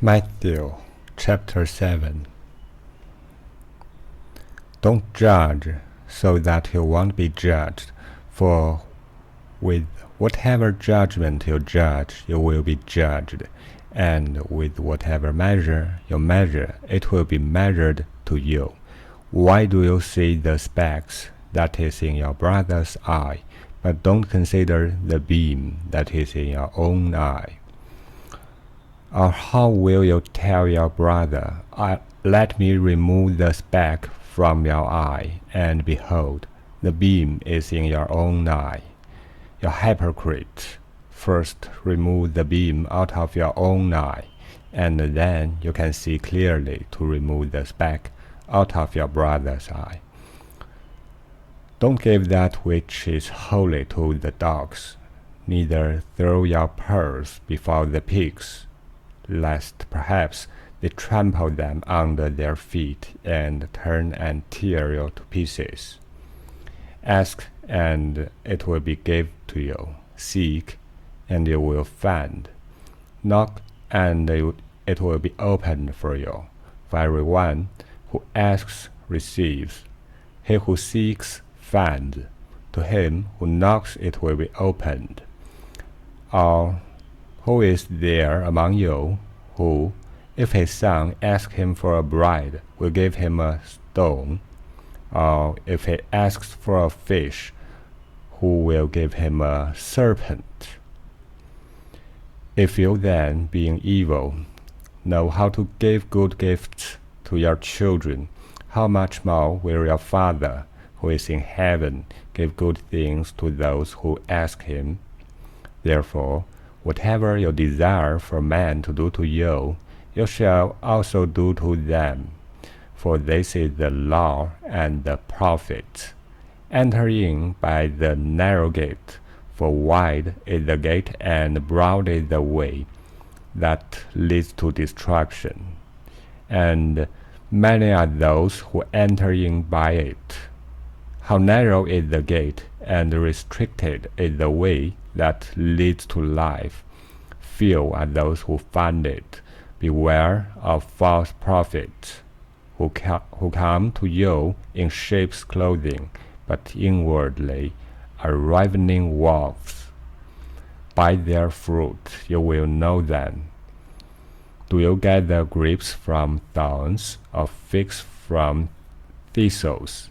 Matthew chapter 7. Don't judge so that you won't be judged, for with whatever judgment you judge, you will be judged, and with whatever measure you measure, it will be measured to you. Why do you see the speck that is in your brother's eye, but don't consider the beam that is in your own eye? Or how will you tell your brother, let me remove the speck from your eye, and behold, the beam is in your own eye? You hypocrite, first remove the beam out of your own eye, and then you can see clearly to remove the speck out of your brother's eye. Don't give that which is holy to the dogs, neither throw your pearls before the pigs, lest perhaps they trample them under their feet and turn and tear you to pieces. Ask, and it will be given to you. Seek, and you will find. Knock, and it will be opened for you. For everyone who asks receives. He who seeks finds. To him who knocks it will be opened. Or who is there among you who, if his son asks him for a bride, will give him a stone? Or if he asks for a fish, who will give him a serpent? If you then, being evil, know how to give good gifts to your children, how much more will your Father, who is in heaven, give good things to those who ask him? Therefore, whatever you desire for men to do to you, you shall also do to them. For this is the law and the prophets. Enter in by the narrow gate, for wide is the gate and broad is the way that leads to destruction, and many are those who enter in by it. How narrow is the gate, and restricted is the way that leads to life. Few are those who find it. Beware of false prophets, who come to you in sheep's clothing, but inwardly are ravening wolves. By their fruit you will know them. Do you gather grapes from thorns, or figs from thistles?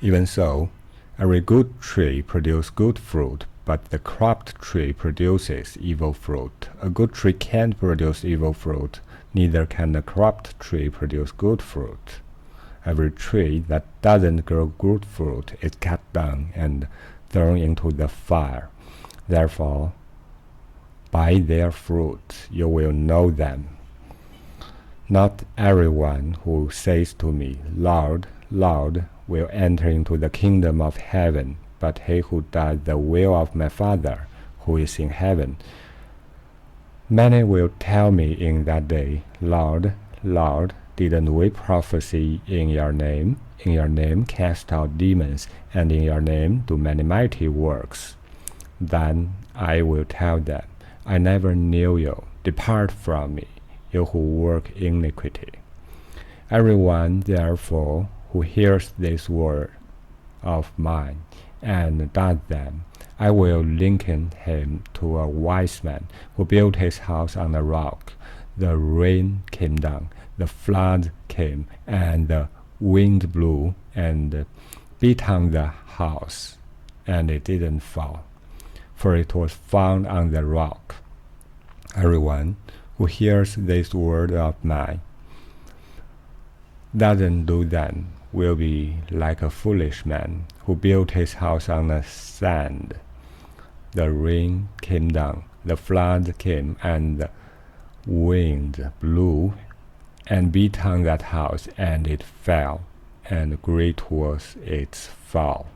Even so, every good tree produces good fruit, but the corrupt tree produces evil fruit. A good tree can't produce evil fruit, neither can a corrupt tree produce good fruit. Every tree that doesn't grow good fruit is cut down and thrown into the fire. Therefore, by their fruit you will know them. Not everyone who says to me, Lord, Lord, will enter into the kingdom of heaven, but he who does the will of my Father who is in heaven. Many will tell me in that day, Lord, Lord, didn't we prophesy in your name cast out demons, and in your name do many mighty works? Then I will tell them, I never knew you. Depart from me, you who work iniquity. Everyone, therefore, who hears this word of mine and does them, I will liken him to a wise man who built his house on a rock. The rain came down, the flood came, and the wind blew and beat on the house, and it didn't fall, for it was found on the rock. Everyone who hears this word of mine doesn't do them will be like a foolish man who built his house on the sand. The rain came down, the flood came, and the wind blew and beat on that house, and it fell, and great was its fall.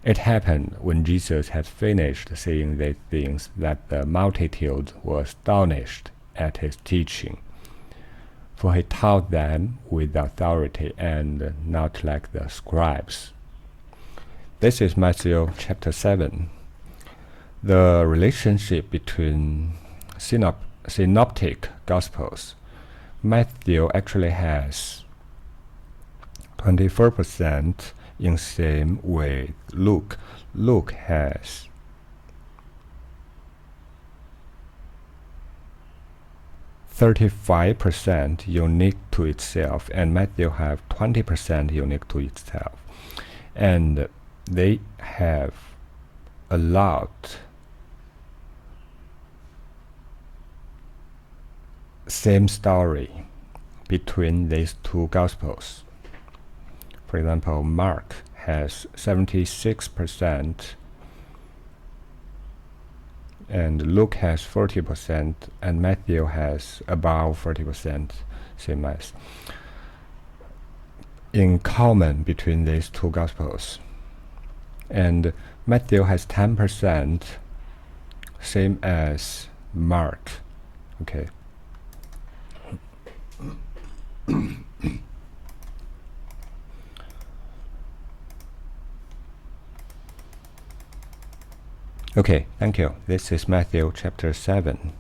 It happened when Jesus had finished saying these things that the multitude were astonished at his teaching. For he taught them with authority and not like the scribes. This is Matthew chapter 7. The relationship between synoptic gospels, Matthew actually has 24% in same with Luke. Luke has 35% unique to itself, and Matthew have 20% unique to itself. And they have a lot same story between these two gospels. For example, Mark has 76% and Luke has 40% and Matthew has about 40%, same as in common between these two gospels. And Matthew has 10%, same as Mark. Okay. Okay, thank you. This is Matthew chapter 7.